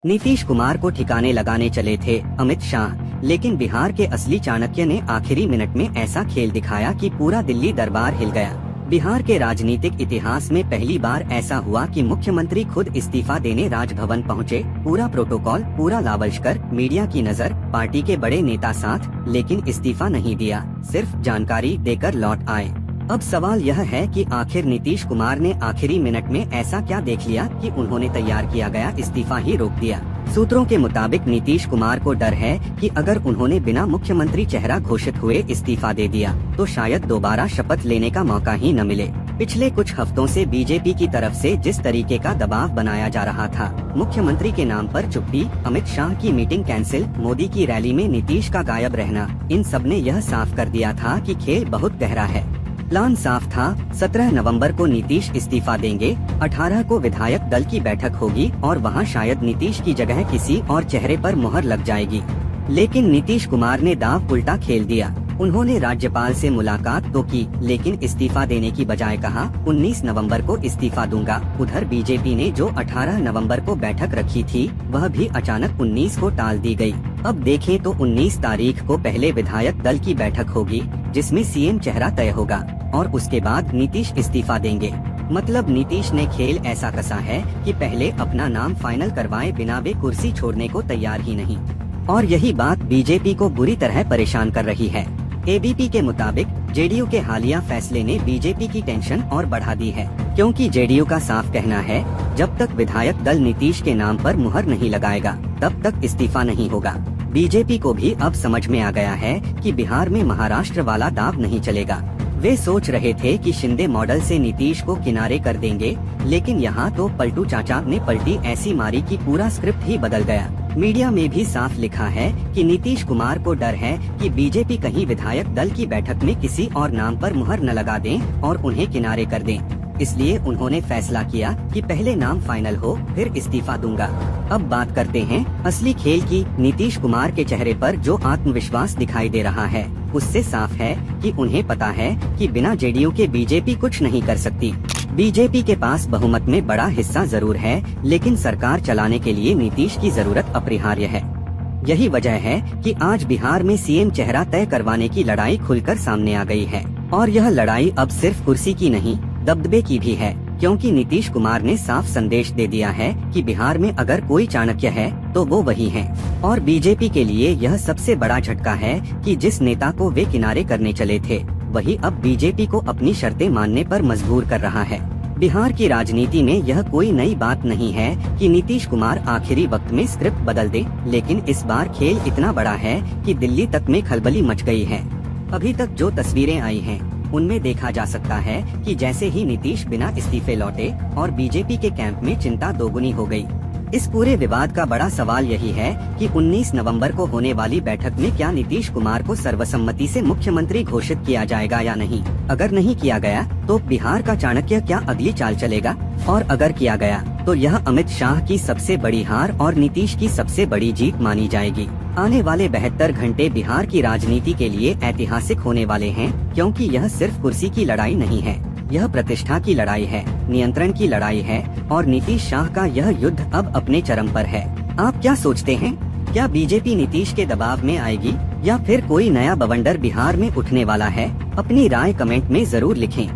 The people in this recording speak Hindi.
नीतीश कुमार को ठिकाने लगाने चले थे अमित शाह, लेकिन बिहार के असली चाणक्य ने आखिरी मिनट में ऐसा खेल दिखाया कि पूरा दिल्ली दरबार हिल गया। बिहार के राजनीतिक इतिहास में पहली बार ऐसा हुआ कि मुख्यमंत्री खुद इस्तीफा देने राजभवन पहुंचे। पूरा प्रोटोकॉल, पूरा लावलश्कर, मीडिया की नजर, पार्टी के बड़े नेता साथ, लेकिन इस्तीफा नहीं दिया, सिर्फ जानकारी देकर लौट आए। अब सवाल यह है कि आखिर नीतीश कुमार ने आखिरी मिनट में ऐसा क्या देख लिया कि उन्होंने तैयार किया गया इस्तीफा ही रोक दिया। सूत्रों के मुताबिक नीतीश कुमार को डर है कि अगर उन्होंने बिना मुख्यमंत्री चेहरा घोषित हुए इस्तीफा दे दिया तो शायद दोबारा शपथ लेने का मौका ही न मिले। पिछले कुछ हफ्तों से बीजेपी की तरफ से जिस तरीके का दबाव बनाया जा रहा था, मुख्यमंत्री के नाम पर चुप्पी, अमित शाह की मीटिंग कैंसिल, मोदी की रैली में नीतीश का गायब रहना, इन सब ने यह साफ कर दिया था कि खेल बहुत गहरा है। प्लान साफ था, 17 नवंबर को नीतीश इस्तीफा देंगे, 18 को विधायक दल की बैठक होगी और वहां शायद नीतीश की जगह किसी और चेहरे पर मुहर लग जाएगी। लेकिन नीतीश कुमार ने दांव उल्टा खेल दिया। उन्होंने राज्यपाल से मुलाकात तो की, लेकिन इस्तीफा देने की बजाय कहा 19 नवंबर को इस्तीफा दूंगा। उधर बीजेपी ने जो 18 नवंबर को बैठक रखी थी, वह भी अचानक 19 को टाल दी गई। अब देखें तो 19 तारीख को पहले विधायक दल की बैठक होगी, जिसमें सीएम चेहरा तय होगा और उसके बाद नीतीश इस्तीफा देंगे। मतलब नीतीश ने खेल ऐसा कसा है कि पहले अपना नाम फाइनल करवाए बिना वे कुर्सी छोड़ने को तैयार ही नहीं। और यही बात बीजेपी को बुरी तरह परेशान कर रही है। एबीपी के मुताबिक जेडीयू के हालिया फैसले ने बीजेपी की टेंशन और बढ़ा दी है, क्योंकि जेडीयू का साफ कहना है जब तक विधायक दल नीतीश के नाम पर मुहर नहीं लगाएगा तब तक इस्तीफा नहीं होगा। बीजेपी को भी अब समझ में आ गया है कि बिहार में महाराष्ट्र वाला दाव नहीं चलेगा। वे सोच रहे थे कि शिंदे मॉडल से नीतीश को किनारे कर देंगे, लेकिन यहाँ तो पलटू चाचा ने पलटी ऐसी मारी कि पूरा स्क्रिप्ट ही बदल गया। मीडिया में भी साफ लिखा है कि नीतीश कुमार को डर है कि बीजेपी कहीं विधायक दल की बैठक में किसी और नाम पर मुहर न लगा दें और उन्हें किनारे कर दें। इसलिए उन्होंने फैसला किया कि पहले नाम फाइनल हो फिर इस्तीफा दूंगा। अब बात करते हैं असली खेल की। नीतीश कुमार के चेहरे पर जो आत्मविश्वास दिखाई दे रहा है, उससे साफ है कि उन्हें पता है कि बिना जेडीयू के बीजेपी कुछ नहीं कर सकती। बीजेपी के पास बहुमत में बड़ा हिस्सा जरूर है, लेकिन सरकार चलाने के लिए नीतीश की जरूरत अपरिहार्य है। यही वजह है कि आज बिहार में सीएम चेहरा तय करवाने की लड़ाई खुलकर सामने आ गई है। और यह लड़ाई अब सिर्फ कुर्सी की नहीं, दबदबे की भी है, क्योंकि नीतीश कुमार ने साफ संदेश दे दिया है कि बिहार में अगर कोई चाणक्य है तो वो वही है। और बीजेपी के लिए यह सबसे बड़ा झटका है कि जिस नेता को वे किनारे करने चले थे, वही अब बीजेपी को अपनी शर्तें मानने पर मजबूर कर रहा है। बिहार की राजनीति में यह कोई नई बात नहीं है कि नीतीश कुमार आखिरी वक्त में स्क्रिप्ट बदल दे, लेकिन इस बार खेल इतना बड़ा है कि दिल्ली तक में खलबली मच गई है। अभी तक जो तस्वीरें आई हैं, उनमें देखा जा सकता है कि जैसे ही नीतीश बिना इस्तीफे लौटे और बीजेपी के कैंप में चिंता दोगुनी हो गई। इस पूरे विवाद का बड़ा सवाल यही है कि 19 नवंबर को होने वाली बैठक में क्या नीतीश कुमार को सर्वसम्मति से मुख्यमंत्री घोषित किया जाएगा या नहीं। अगर नहीं किया गया तो बिहार का चाणक्य क्या अगली चाल चलेगा, और अगर किया गया तो यह अमित शाह की सबसे बड़ी हार और नीतीश की सबसे बड़ी जीत मानी जाएगी। आने वाले 72 घंटे बिहार की राजनीति के लिए ऐतिहासिक होने वाले हैं, क्योंकि यह सिर्फ कुर्सी की लड़ाई नहीं है, यह प्रतिष्ठा की लड़ाई है, नियंत्रण की लड़ाई है, और नीतीश शाह का यह युद्ध अब अपने चरम पर है। आप क्या सोचते हैं? क्या बीजेपी नीतीश के दबाव में आएगी या फिर कोई नया बवंडर बिहार में उठने वाला है? अपनी राय कमेंट में जरूर लिखें।